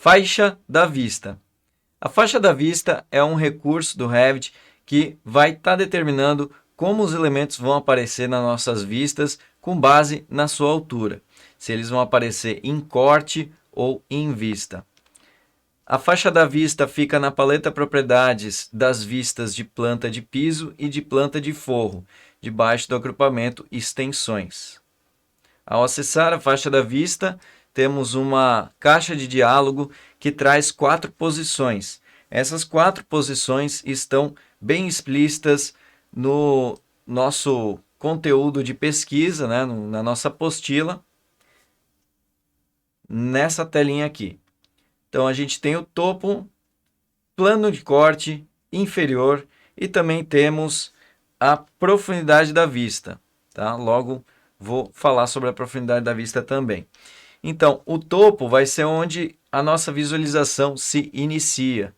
Faixa da vista. A faixa da vista é um recurso do Revit que vai estar determinando como os elementos vão aparecer nas nossas vistas com base na sua altura. Se eles vão aparecer em corte ou em vista. A faixa da vista fica na paleta propriedades das vistas de planta de piso e de planta de forro, debaixo do agrupamento extensões. Ao acessar a faixa da vista, temos uma caixa de diálogo que traz 4 posições. Essas 4 posições estão bem explícitas no nosso conteúdo de pesquisa, né, na nossa apostila, nessa telinha aqui. Então, a gente tem o topo, plano de corte inferior e também temos a profundidade da vista. Tá? Logo, vou falar sobre a profundidade da vista também. Então, o topo vai ser onde a nossa visualização se inicia.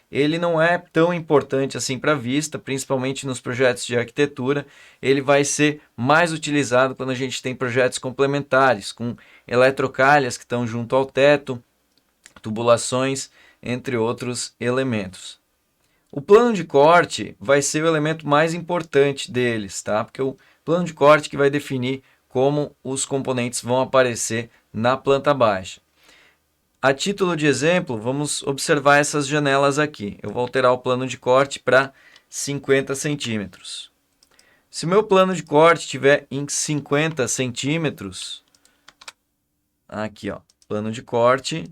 Ele não é tão importante assim para a vista, principalmente nos projetos de arquitetura. Ele vai ser mais utilizado quando a gente tem projetos complementares, com eletrocalhas que estão junto ao teto, tubulações, entre outros elementos. O plano de corte vai ser o elemento mais importante deles, tá? Porque é o plano de corte que vai definir como os componentes vão aparecer na planta baixa. A título de exemplo, vamos observar essas janelas aqui. Eu vou alterar o plano de corte para 50 centímetros. Se o meu plano de corte estiver em 50 centímetros, aqui ó, plano de corte,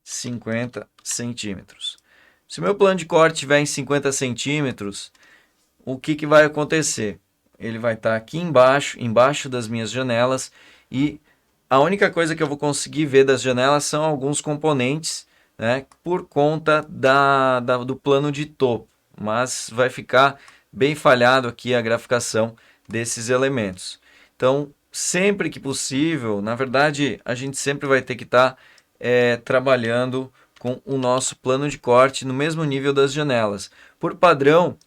50 centímetros. Se o meu plano de corte estiver em 50 centímetros, o que vai acontecer? Ele vai estar aqui embaixo das minhas janelas, e a única coisa que eu vou conseguir ver das janelas são alguns componentes, né, por conta do plano de topo, mas vai ficar bem falhado aqui a graficação desses elementos. Então, sempre que possível, na verdade, a gente sempre vai ter que estar trabalhando com o nosso plano de corte no mesmo nível das janelas. Por padrão,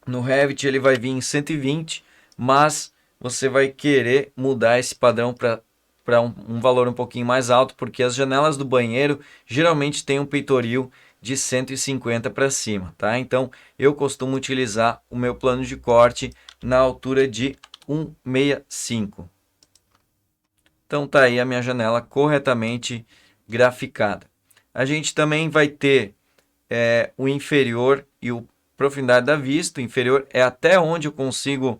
no Revit ele vai vir em 120, mas você vai querer mudar esse padrão para um valor um pouquinho mais alto, porque as janelas do banheiro geralmente têm um peitoril de 150 para cima, tá? Então, eu costumo utilizar o meu plano de corte na altura de 165. Então, tá aí a minha janela corretamente graficada. A gente também vai ter o inferior e a profundidade da vista. O inferior é até onde eu consigo,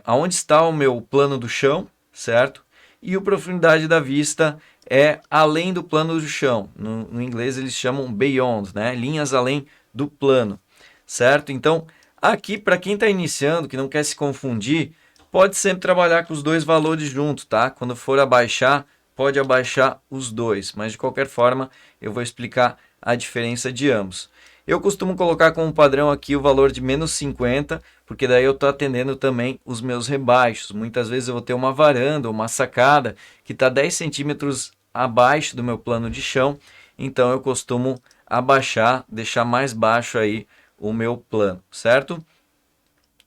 aonde está o meu plano do chão, certo? E a profundidade da vista é além do plano do chão. No inglês eles chamam beyond, né? Linhas além do plano, certo? Então, aqui para quem está iniciando, que não quer se confundir, pode sempre trabalhar com os dois valores juntos, tá? Quando for abaixar, pode abaixar os dois, mas de qualquer forma eu vou explicar a diferença de ambos. Eu costumo colocar como padrão aqui o valor de menos 50, porque daí eu estou atendendo também os meus rebaixos. Muitas vezes eu vou ter uma varanda ou uma sacada que está 10 centímetros abaixo do meu plano de chão, então eu costumo abaixar, deixar mais baixo aí o meu plano, certo?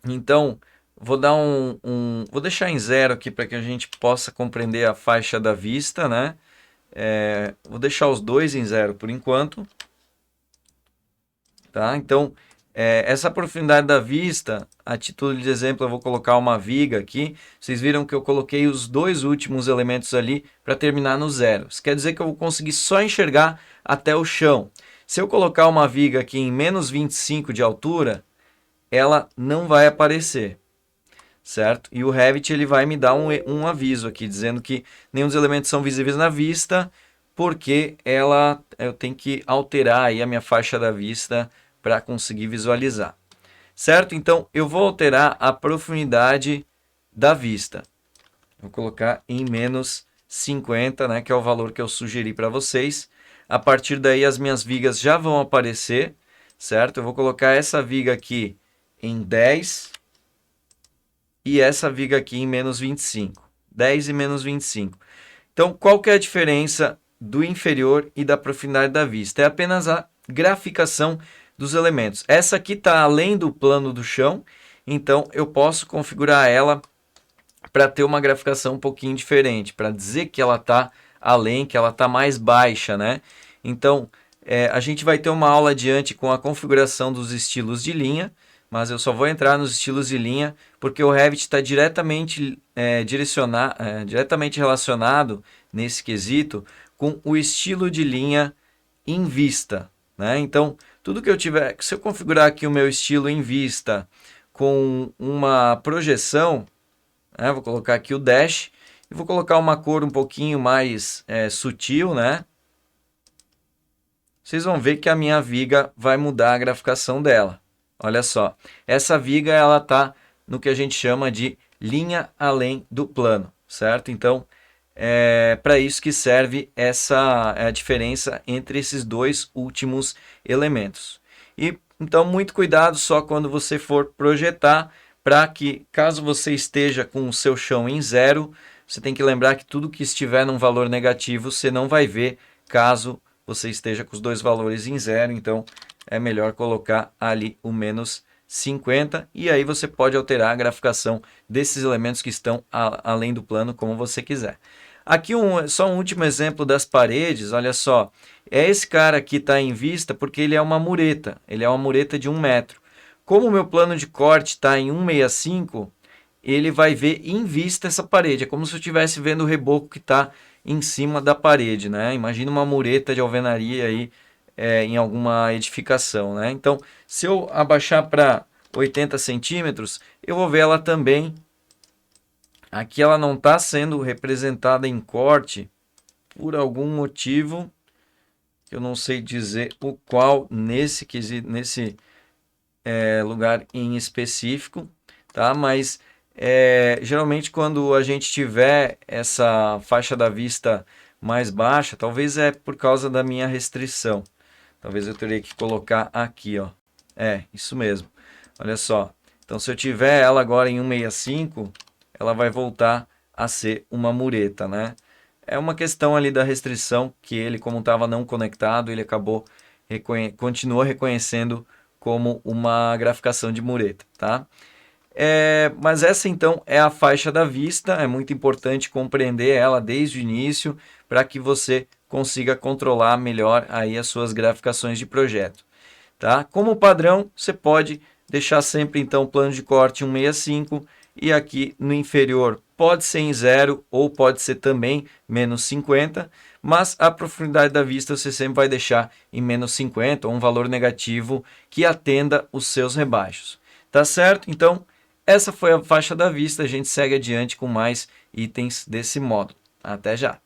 Então, vou dar vou deixar em 0 aqui para que a gente possa compreender a faixa da vista, né? Vou deixar os dois em 0 por enquanto. Tá? Então, essa profundidade da vista, a título de exemplo, eu vou colocar uma viga aqui. Vocês viram que eu coloquei os dois últimos elementos ali para terminar no 0. Isso quer dizer que eu vou conseguir só enxergar até o chão. Se eu colocar uma viga aqui em menos 25 de altura, ela não vai aparecer, certo? E o Revit ele vai me dar um aviso aqui, dizendo que nenhum dos elementos são visíveis na vista, porque eu tenho que alterar aí a minha faixa da vista para conseguir visualizar, certo? Então, eu vou alterar a profundidade da vista. Vou colocar em menos 50, né, que é o valor que eu sugeri para vocês. A partir daí, as minhas vigas já vão aparecer, certo? Eu vou colocar essa viga aqui em 10 e essa viga aqui em menos 25. 10 e menos 25. Então, qual que é a diferença do inferior e da profundidade da vista? É apenas a graficação dos elementos. Essa aqui está além do plano do chão, então eu posso configurar ela para ter uma graficação um pouquinho diferente, para dizer que ela está além, que ela está mais baixa, né? Então, a gente vai ter uma aula adiante com a configuração dos estilos de linha, mas eu só vou entrar nos estilos de linha porque o Revit está diretamente, diretamente relacionado nesse quesito com o estilo de linha em vista, né? Então, tudo que eu tiver, se eu configurar aqui o meu estilo em vista com uma projeção, né? Vou colocar aqui o dash e vou colocar uma cor um pouquinho mais sutil, né? Vocês vão ver que a minha viga vai mudar a graficação dela. Olha só, essa viga ela está no que a gente chama de linha além do plano, certo? Então, é para isso que serve essa a diferença entre esses dois últimos elementos. E então, muito cuidado só quando você for projetar, para que, caso você esteja com o seu chão em zero, você tem que lembrar que tudo que estiver num valor negativo, você não vai ver caso você esteja com os dois valores em zero. Então, é melhor colocar ali o menos 50 e aí você pode alterar a graficação desses elementos que estão além do plano como você quiser. Aqui só um último exemplo das paredes, olha só. Esse cara aqui está em vista porque ele é uma mureta, de 1 metro. Como o meu plano de corte está em 165, ele vai ver em vista essa parede. É como se eu estivesse vendo o reboco que está em cima da parede, né? Imagina uma mureta de alvenaria aí em alguma edificação, né? Então, se eu abaixar para 80 centímetros, eu vou ver ela também. Aqui ela não está sendo representada em corte por algum motivo que eu não sei dizer o qual nesse lugar em específico, tá? Mas geralmente quando a gente tiver essa faixa da vista mais baixa, talvez é por causa da minha restrição. Talvez eu teria que colocar aqui, ó. Isso mesmo. Olha só. Então, se eu tiver ela agora em 165, ela vai voltar a ser uma mureta, né? É uma questão ali da restrição que ele, como estava não conectado, ele acabou continuou reconhecendo como uma graficação de mureta, tá? Mas essa então é a faixa da vista, é muito importante compreender ela desde o início para que você consiga controlar melhor aí as suas graficações de projeto, tá? Como padrão, você pode deixar sempre então o plano de corte 165 e aqui no inferior pode ser em 0 ou pode ser também menos 50, mas a profundidade da vista você sempre vai deixar em menos 50 ou um valor negativo que atenda os seus rebaixos, tá certo? Então, essa foi a faixa da vista, a gente segue adiante com mais itens desse módulo. Até já!